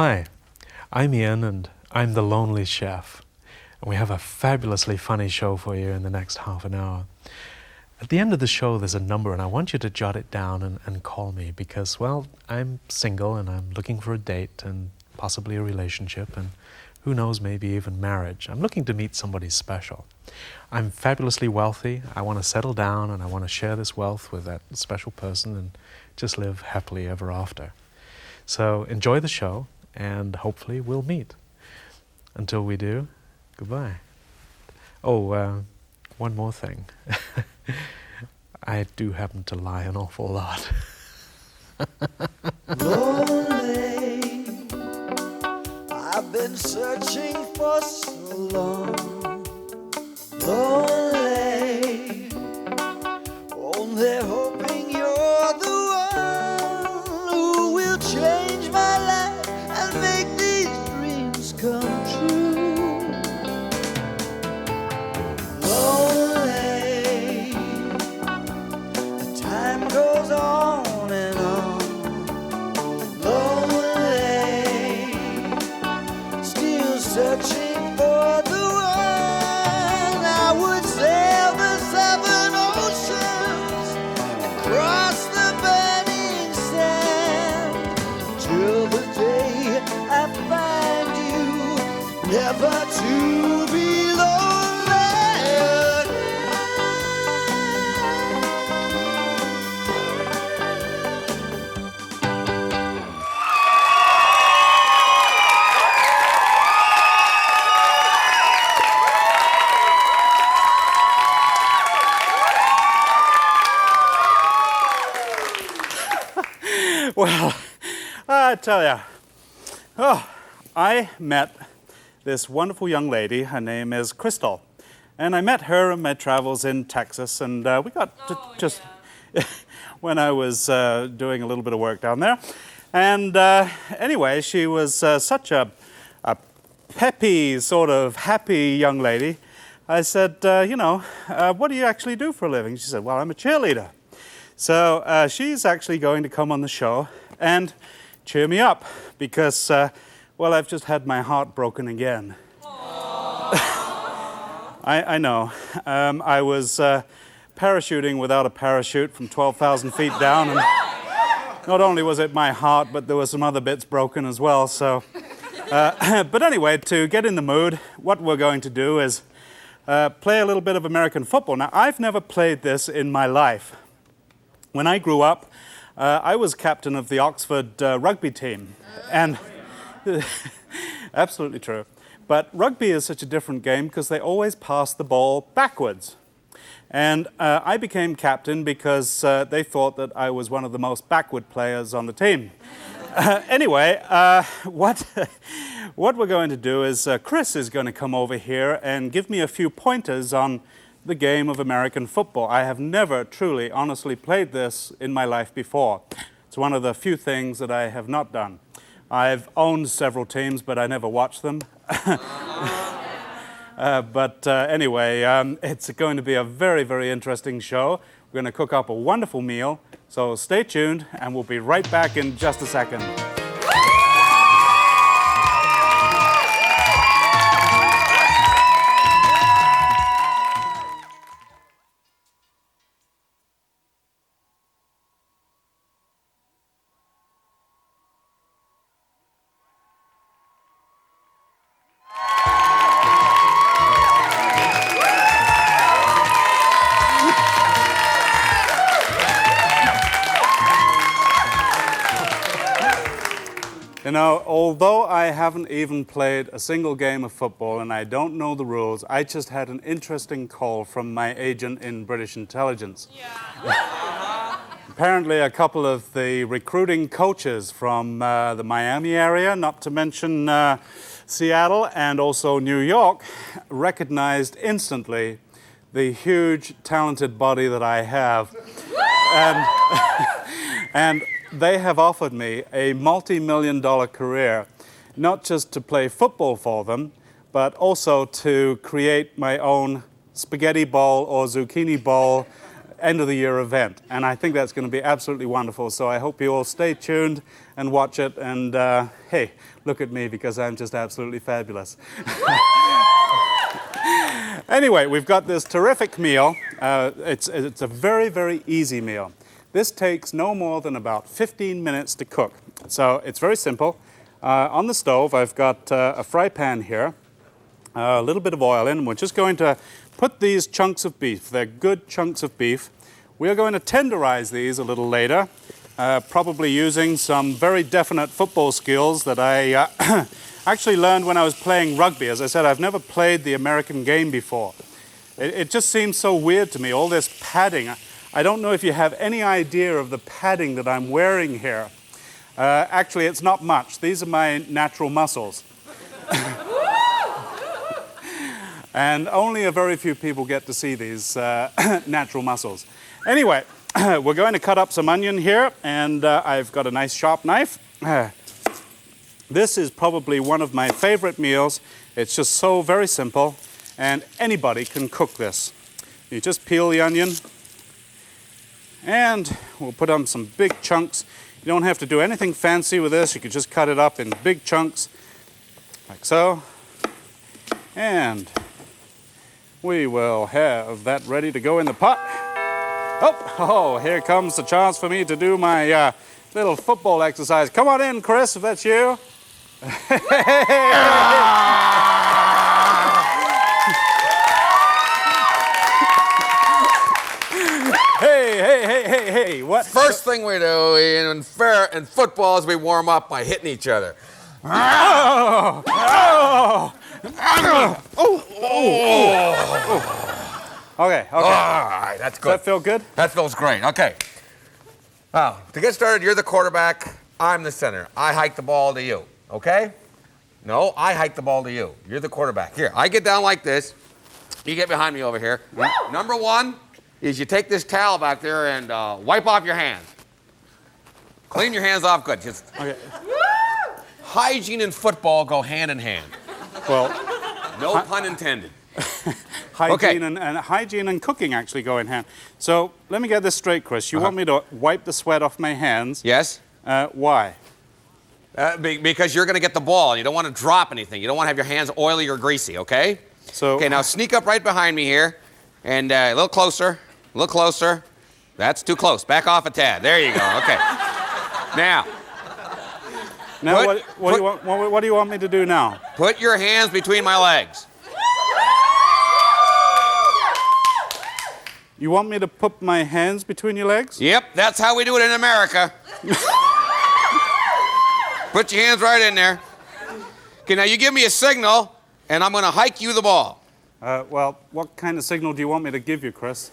Hi, I'm Ian and I'm the Lonely Chef. And we have a fabulously funny show for you in the next half an hour. At the end of the show there's a number and I want you to jot it down and call me because, well, I'm single and I'm looking for a date and possibly a relationship and who knows, maybe even marriage. I'm looking to meet somebody special. I'm fabulously wealthy, I want to settle down and I want to share this wealth with that special person and just live happily ever after. So enjoy the show and hopefully we'll meet. Until we do, goodbye. Oh, one more thing. I do happen to lie an awful lot. Lonely, I've been searching for so long. Lonely, only hoping you're the one who will change my life and make these dreams come true. Lonely, the time goes on and on. Lonely, still searching for the one. I would sail the 7 oceans, cross the burning sand, till the day I find you, never to be lonely. Well, I tell you, I met this wonderful young lady. Her name is Crystal. And I met her in my travels in Texas, and we got to when I was doing a little bit of work down there. And anyway, she was such a peppy, sort of happy young lady. I said, what do you actually do for a living? She said, well, I'm a cheerleader. So she's actually going to come on the show and cheer me up because, well, I've just had my heart broken again. I know. I was parachuting without a parachute from 12,000 feet down, and not only was it my heart, but there were some other bits broken as well. So, but anyway, to get in the mood, what we're going to do is play a little bit of American football. Now, I've never played this in my life. When I grew up, I was captain of the Oxford rugby team, and absolutely true. But rugby is such a different game because they always pass the ball backwards. And I became captain because they thought that I was one of the most backward players on the team. Anyway, what we're going to do is Chris is going to come over here and give me a few pointers on the game of American football. I have never truly, honestly played this in my life before. It's one of the few things that I have not done. I've owned several teams, but I never watched them. Anyway, it's going to be a very, very interesting show. We're going to cook up a wonderful meal, so stay tuned, and we'll be right back in just a second. You know, although I haven't even played a single game of football and I don't know the rules, I just had an interesting call from my agent in British intelligence. Yeah. Apparently a couple of the recruiting coaches from the Miami area, not to mention Seattle and also New York, recognized instantly the huge, talented body that I have. And they have offered me a multi-million-dollar career, not just to play football for them, but also to create my own spaghetti bowl or zucchini bowl end of the year event. And I think that's going to be absolutely wonderful. So I hope you all stay tuned and watch it. And hey, look at me because I'm just absolutely fabulous. Anyway, we've got this terrific meal. It's a very, very easy meal. This takes no more than about 15 minutes to cook. So it's very simple. On the stove, I've got a fry pan here, a little bit of oil in, and we're just going to put these chunks of beef. They're good chunks of beef. We are going to tenderize these a little later, probably using some very definite football skills that I actually learned when I was playing rugby. As I said, I've never played the American game before. It just seems so weird to me, all this padding. I don't know if you have any idea of the padding that I'm wearing here. Actually, it's not much. These are my natural muscles. And only a very few people get to see these natural muscles. Anyway, we're going to cut up some onion here, and I've got a nice sharp knife. This is probably one of my favorite meals. It's just so very simple, and anybody can cook this. You just peel the onion, and we'll put on some big chunks. You don't have to do anything fancy with this. You can just cut it up in big chunks, like so. And we will have that ready to go in the pot. Oh, here comes the chance for me to do my little football exercise. Come on in, Chris, if that's you. Hey, what? First thing we do in football is we warm up by hitting each other. Okay. All right, that's good. Does that feel good? That feels great. Okay. Now, to get started, you're the quarterback. I'm the center. I hike the ball to you. Okay? No, I hike the ball to you. You're the quarterback. Here, I get down like this. You get behind me over here. Number one is you take this towel back there and wipe off your hands. Clean your hands off good. Just Okay. hygiene and football go hand in hand. Well, No pun intended. hygiene and cooking actually go in hand. So let me get this straight, Chris. You want me to wipe the sweat off my hands? Yes? Why? Because you're going to get the ball. You don't want to drop anything. You don't want to have your hands oily or greasy, okay? So Okay, now sneak up right behind me here. And a little closer. A little closer. That's too close. Back off a tad. There you go. Okay. Now, what do you want me to do now? put your hands between my legs. You want me to put my hands between your legs? Yep, that's how we do it in America. Put your hands right in there. Okay, now you give me a signal, and I'm going to hike you the ball. Well, what kind of signal do you want me to give you, Chris?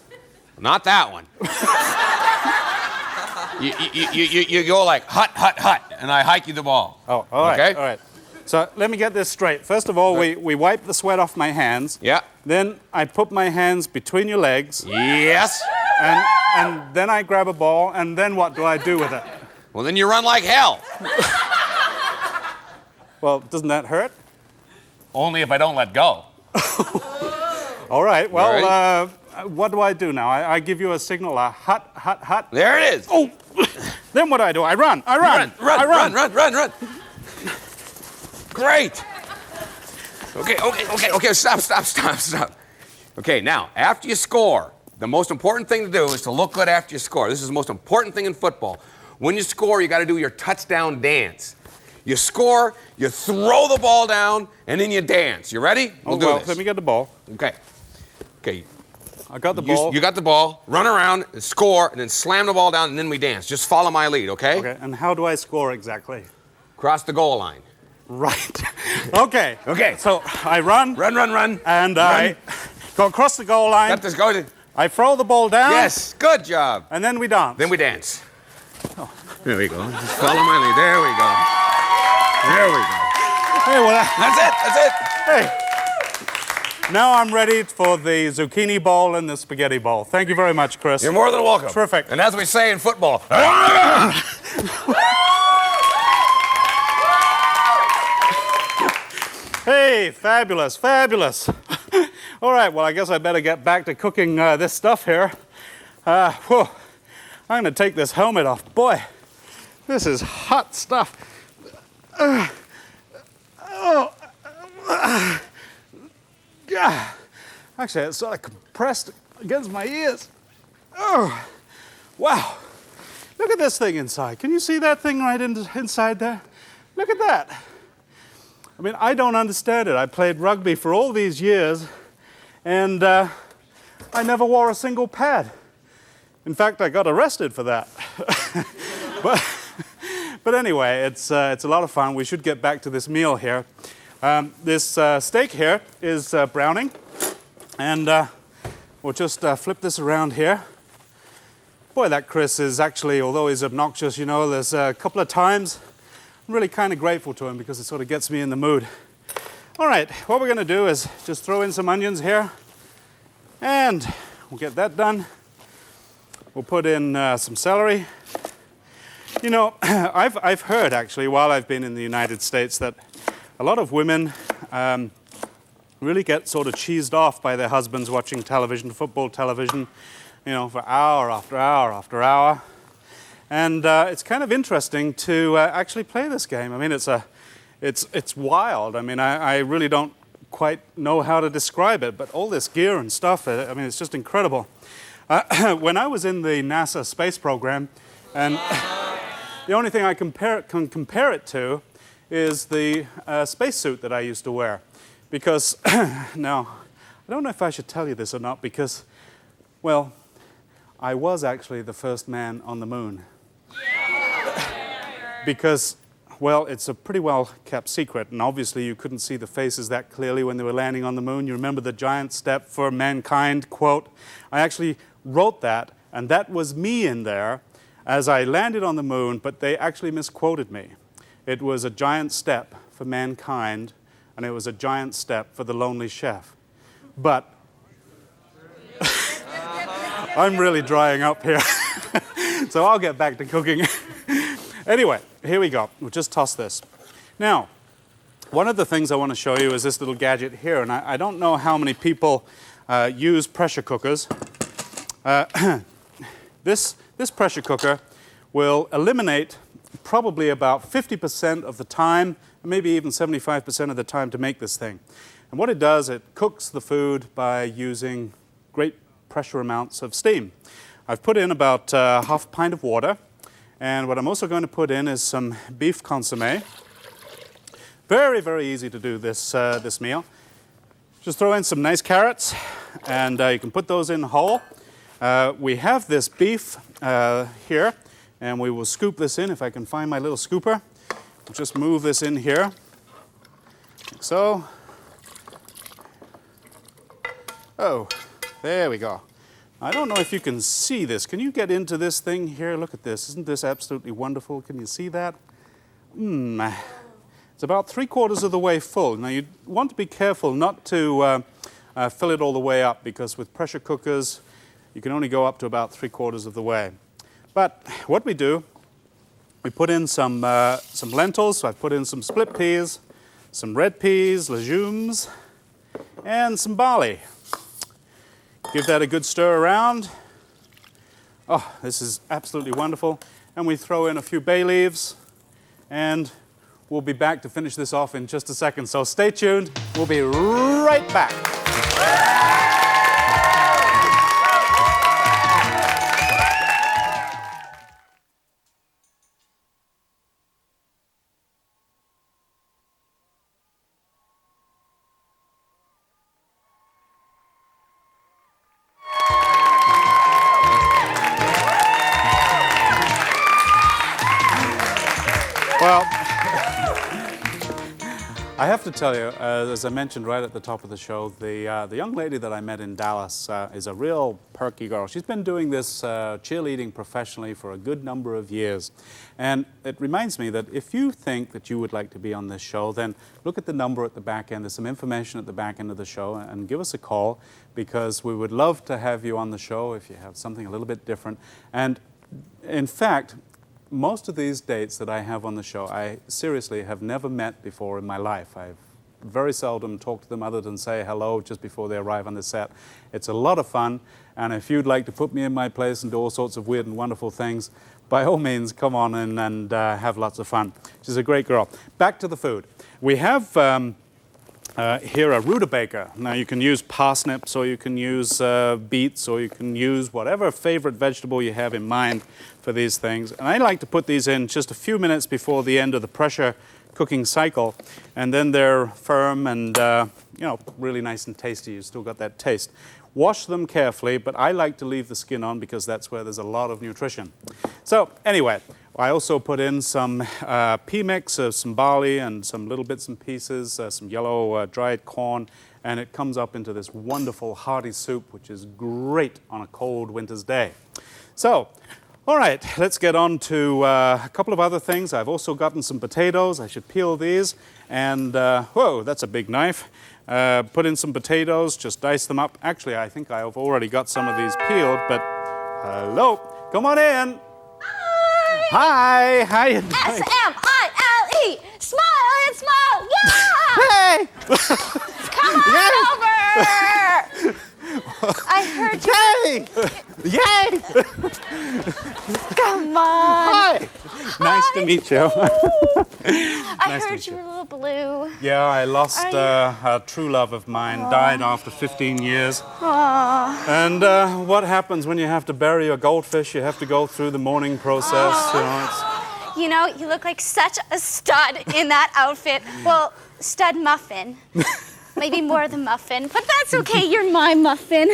Not that one. you go like hut, hut, hut, and I hike you the ball. Oh, all right. Okay? All right. So let me get this straight. First of all, we wipe the sweat off my hands. Yeah. Then I put my hands between your legs. Yes. And then I grab a ball, and then what do I do with it? Well, then you run like hell. Well, doesn't that hurt? Only if I don't let go. All right. Well, All what do I do now? I give you a signal, a hut, hut, hut. There it is. Oh! Then what do I do? I run. Run. Great. Okay, stop. Okay, now, after you score, the most important thing to do is to look good after you score. This is the most important thing in football. When you score, you got to do your touchdown dance. You score, you throw the ball down, and then you dance. You ready? We'll do this. Let me get the ball. Okay. I got the ball. You got the ball. Run around, score, and then slam the ball down, and then we dance. Just follow my lead, okay? Okay, and how do I score exactly? Cross the goal line. Right. Okay. Okay. So I run. Run. And I go across the goal line. Got this, go. I throw the ball down. Yes, good job. And then we dance. Then we dance. Oh, there we go. Just follow my lead. There we go. Hey, well, That's it. hey. Now I'm ready for the zucchini bowl and the spaghetti bowl. Thank you very much, Chris. You're more than welcome. Terrific. And as we say in football, Hey, fabulous. All right, well, I guess I better get back to cooking this stuff here. Whew. I'm going to take this helmet off. Boy, this is hot stuff. Actually, it's sort of compressed against my ears. Oh, wow. Look at this thing inside. Can you see that thing right inside there? Look at that. I mean, I don't understand it. I played rugby for all these years, and I never wore a single pad. In fact, I got arrested for that. But anyway, it's a lot of fun. We should get back to this meal here. This steak here is browning, and we'll just flip this around here. Boy, that Chris is actually, although he's obnoxious, you know, there's a couple of times I'm really kind of grateful to him because it sort of gets me in the mood. All right, what we're going to do is just throw in some onions here, and we'll get that done. We'll put in some celery. You know, I've heard actually while I've been in the United States that a lot of women really get sort of cheesed off by their husbands watching television, football television, you know, for hour after hour after hour. And it's kind of interesting to actually play this game. I mean, it's wild. I mean, I really don't quite know how to describe it, but all this gear and stuff, I mean, it's just incredible. When I was in the NASA space program, and the only thing I can compare it to is the spacesuit that I used to wear. Because, now, I don't know if I should tell you this or not, because, well, I was actually the first man on the moon. Because, well, it's a pretty well-kept secret, and obviously you couldn't see the faces that clearly when they were landing on the moon. You remember the giant step for mankind quote? I actually wrote that, and that was me in there as I landed on the moon, but they actually misquoted me. It was a giant step for mankind, and it was a giant step for the lonely chef. But I'm really drying up here, so I'll get back to cooking. Anyway, here we go. We'll just toss this. Now, one of the things I want to show you is this little gadget here, and I don't know how many people use pressure cookers. This pressure cooker will eliminate probably about 50% of the time, maybe even 75% of the time to make this thing. And what it does, it cooks the food by using great pressure amounts of steam. I've put in about half a pint of water, and what I'm also going to put in is some beef consommé. Very, very easy to do this, this meal. Just throw in some nice carrots, and you can put those in whole. We have this beef here, and we will scoop this in if I can find my little scooper. We'll just move this in here, like so. Oh, there we go. I don't know if you can see this. Can you get into this thing here? Look at this. Isn't this absolutely wonderful? Can you see that? It's about 3/4 of the way full. Now, you want to be careful not to fill it all the way up, because with pressure cookers, you can only go up to about 3/4 of the way. But what we do, we put in some lentils. So I put in some split peas, some red peas, legumes, and some barley. Give that a good stir around. Oh, this is absolutely wonderful. And we throw in a few bay leaves, and we'll be back to finish this off in just a second. So stay tuned. We'll be right back. Well, I have to tell you, as I mentioned right at the top of the show, the young lady that I met in Dallas is a real perky girl. She's been doing this cheerleading professionally for a good number of years. And it reminds me that if you think that you would like to be on this show, then look at the number at the back end. There's some information at the back end of the show, and give us a call, because we would love to have you on the show if you have something a little bit different. And in fact, most of these dates that I have on the show, I seriously have never met before in my life. I've very seldom talk to them other than say hello just before they arrive on the set. It's a lot of fun, and if you'd like to put me in my place and do all sorts of weird and wonderful things, by all means, come on in and have lots of fun. She's a great girl. Back to the food. We have here a rutabaga. Now you can use parsnips, or you can use beets, or you can use whatever favorite vegetable you have in mind for these things. And I like to put these in just a few minutes before the end of the pressure cooking cycle, and then they're firm and you know, really nice and tasty. You've still got that taste. Wash them carefully, but I like to leave the skin on because that's where there's a lot of nutrition. So anyway, I also put in some pea mix, some barley, and some little bits and pieces, some yellow dried corn, and it comes up into this wonderful hearty soup, which is great on a cold winter's day. So, all right, let's get on to a couple of other things. I've also gotten some potatoes. I should peel these, and whoa, that's a big knife. Put in some potatoes, just dice them up. Actually, I think I've already got some of these peeled, but hello, come on in. Hi, how you doing? S-M-I-L-E, smile and smile, yeah! Hey! Come on over! I heard you. Hey! Yay! Come on. Hi! Nice to meet you. I heard you were a little blue. Yeah, I lost a true love of mine, died after 15 years. Aww. And what happens when you have to bury a goldfish? You have to go through the mourning process, you know. It's... You know, you look like such a stud in that outfit. Well, stud muffin. Maybe more than muffin, but that's okay. You're my muffin.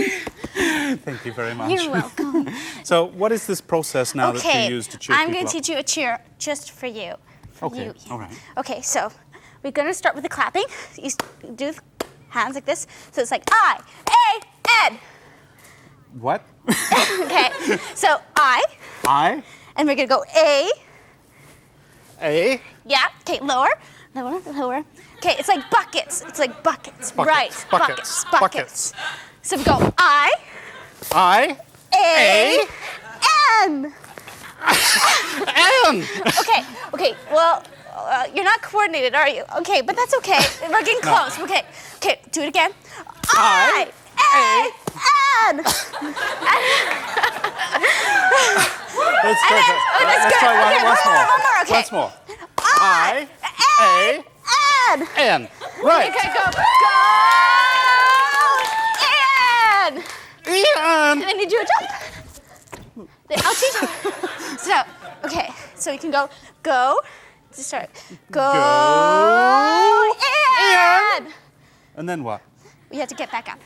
Thank you very much. You're welcome. So what is this process now that you use to cheer I'm people going to up? teach you a cheer just for you. Okay, all right. Okay, so we're going to start with the clapping. You do the hands like this. So it's like I, A, N. What? Okay, so I. And we're going to go A. Yeah, okay, lower. Okay, it's like buckets. It's like buckets. Right. Buckets. So we go I. A. N. Okay, well, you're not coordinated, are you? Okay, but that's okay. We're getting close. Okay, do it again. I. A. N. Let's try once more. Okay. Once more. I. A. N. Right. Okay, go. N. And then you do a jump. I'll teach you. So, okay, so you can go. Just start. Go. And. And then what? We have to get back up.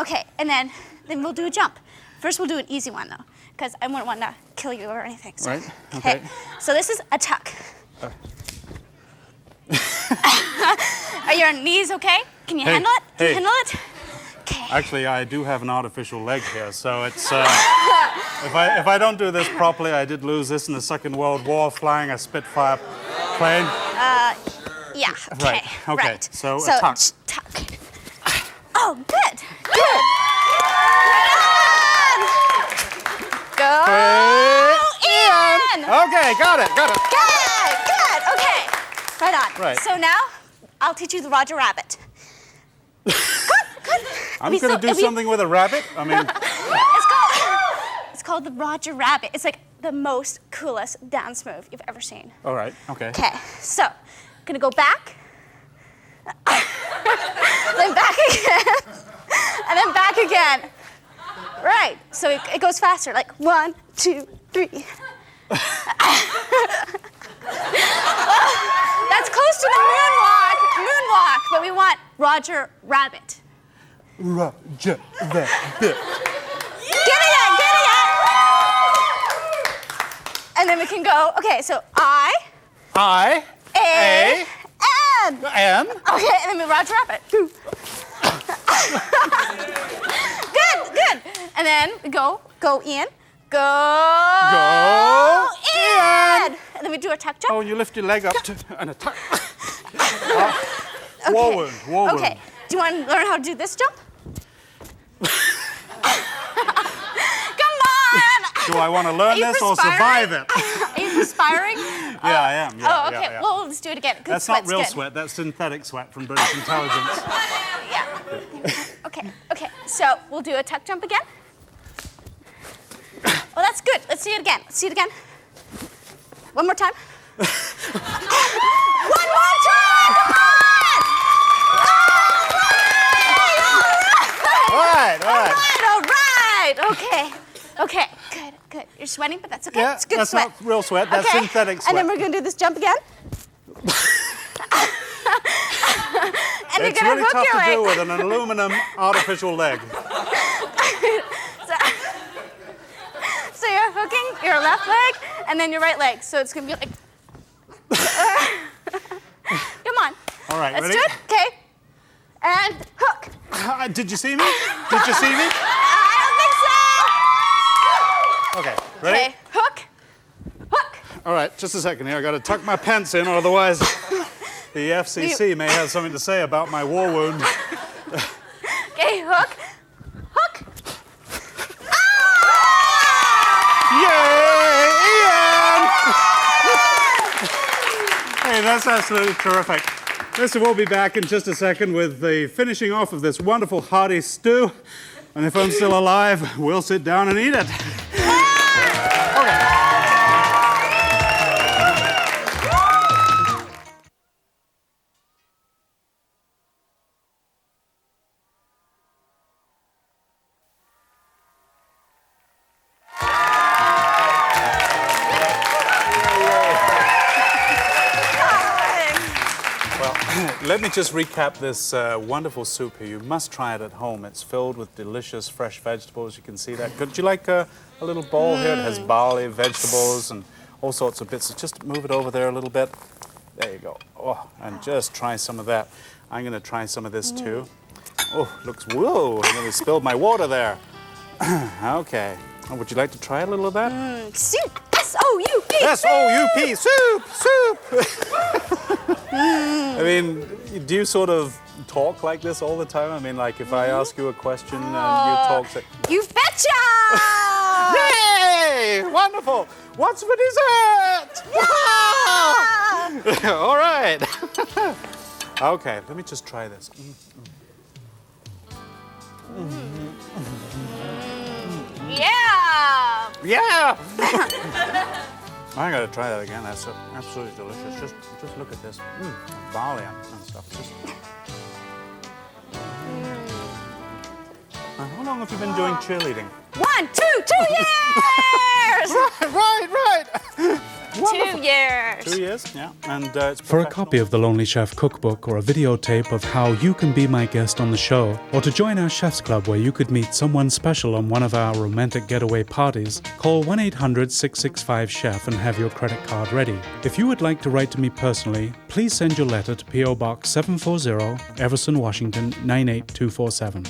Okay, and then we'll do a jump. First, we'll do an easy one though, because I wouldn't want to kill you or anything. So. Right. Okay. So this is a tuck. Are your knees okay? Can you handle it? Can you handle it? Okay. Actually, I do have an artificial leg here, so it's if I don't do this properly, I did lose this in the Second World War flying a Spitfire plane. Yeah. Okay. Right. Okay. Right. So a tuck. Tuck. Oh, good. Go in. Okay, got it. Good. Okay. Right on. Right. So now I'll teach you the Roger Rabbit. I'm going to do something with a rabbit. I mean, it's called the Roger Rabbit. It's like the most coolest dance move you've ever seen. all right. Okay. Okay, so gonna go back, then back again, and then back again. Right, so it goes faster, like 1, 2, 3. That's close to the moonwalk, but we want Roger Rabbit. Roger Rabbit. Getting it! And then we can go, okay, so I, A, N. N. Okay, and then we Roger Rabbit. Good. And then we go in, go in. And then we do a tuck jump. Oh, you lift your leg up and a tuck. War wound. Okay, do you want to learn how to do this jump? Come on! Do I want to learn this or survive it? Are you perspiring? Yeah, I am. Yeah, Oh, okay. yeah. Well, let's do it again. Good That's not sweat's real good. sweat. That's synthetic sweat from British intelligence. Yeah. Okay. So we'll do a tuck jump again. Well, that's good. Let's see it again. One more time. One more time! Come on! All right. Okay. Good. You're sweating, but that's okay. Yeah, It's good that's sweat. not real sweat. That's Okay. synthetic sweat. And then we're gonna do this jump again. And you're It's gonna really hook tough your to leg. do with an aluminum artificial leg. So you're hooking your left leg and then your right leg. So it's gonna be like. Come on. All right, Let's ready? do it. Okay. And hook. Did you see me? Did you see me? I don't think so. Okay, ready? Okay. Hook. All right, just a second here. I got to tuck my pants in, or otherwise the FCC may have something to say about my war wound. Okay. Hook. Yay, Ian! Hey, that's absolutely terrific. Listen, we'll be back in just a second with the finishing off of this wonderful hearty stew. And if I'm still alive, we'll sit down and eat it. Let me just recap this wonderful soup here. You must try it at home. It's filled with delicious fresh vegetables. You can see that. Would you like a little bowl here? It has barley, vegetables, and all sorts of bits. So just move it over there a little bit. There you go. Oh, and just try some of that. I'm going to try some of this too. Oh, looks, whoa, I nearly spilled my water there. Okay. Oh, would you like to try a little of that? Soup. S-O-U-P. S-O-U-P, soup! I mean, do you sort of talk like this all the time? I mean, like if I ask you a question and you talk... You betcha! Yay! Wonderful! What's for dessert? Yeah! All right. Okay, let me just try this. Yeah! Yeah! I gotta try that again. That's absolutely delicious. Just look at this. Barley and stuff. How long have you been doing cheerleading? 1, 2 years! Right. 2 years. 2 years, yeah. And it's For a professional. copy of the Lonely Chef cookbook or a videotape of how you can be my guest on the show, or to join our Chef's Club where you could meet someone special on one of our romantic getaway parties, call 1-800-665-CHEF and have your credit card ready. If you would like to write to me personally, please send your letter to P.O. Box 740, Everson, Washington 98247.